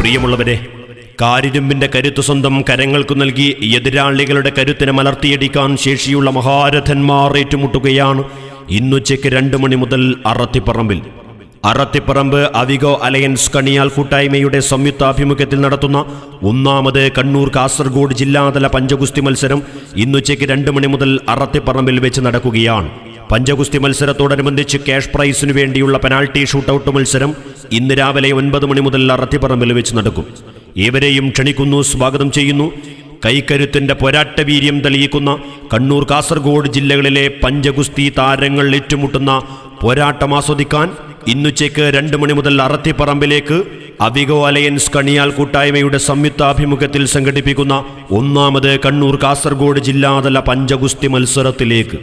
പ്രിയമുള്ളവരെ, കാരിരുമ്പിന്റെ കരുത്ത് സ്വന്തം കരങ്ങൾക്കു നൽകി എതിരാളികളുടെ കരുത്തിനെ മലർത്തിയടിക്കാൻ ശേഷിയുള്ള മഹാരഥന്മാർ ഏറ്റുമുട്ടുകയാണ് ഇന്നുച്ചയ്ക്ക് 2 മണി മുതൽ അറത്തിപ്പറമ്പ് അവിഗോ അലയൻസ് കണിയാൽ കൂട്ടായ്മയുടെ സംയുക്താഭിമുഖ്യത്തിൽ നടത്തുന്ന 1ാമത് കണ്ണൂർ കാസർഗോഡ് ജില്ലാതല പഞ്ചഗുസ്തി മത്സരം ഇന്നുച്ചയ്ക്ക് 2 മണി മുതൽ അറത്തിപ്പറമ്പിൽ വെച്ച് നടക്കുകയാണ്. പഞ്ചഗുസ്തി മത്സരത്തോടനുബന്ധിച്ച് ക്യാഷ് പ്രൈസിനു വേണ്ടിയുള്ള പെനാൽറ്റി ഷൂട്ടൌട്ട് മത്സരം ഇന്ന് രാവിലെ 9 മണി മുതൽ അറത്തിപ്പറമ്പിൽ വെച്ച് നടക്കും. ഏവരെയും ക്ഷണിക്കുന്നു, സ്വാഗതം ചെയ്യുന്നു. കൈക്കരുത്തിന്റെ പോരാട്ടവീര്യം തെളിയിക്കുന്ന കണ്ണൂർ കാസർഗോഡ് ജില്ലകളിലെ പഞ്ചഗുസ്തി താരങ്ങൾ ഏറ്റുമുട്ടുന്ന പോരാട്ടം ആസ്വദിക്കാൻ ഇന്നുച്ചയ്ക്ക് 2 മണി മുതൽ അറത്തിപ്പറമ്പിലേക്ക് അവിഗോ അലയൻസ് കണിയാൽ കൂട്ടായ്മയുടെ സംയുക്താഭിമുഖ്യത്തിൽ സംഘടിപ്പിക്കുന്ന 1ാമത് കണ്ണൂർ കാസർഗോഡ് ജില്ലാതല പഞ്ചഗുസ്തി മത്സരത്തിലേക്ക്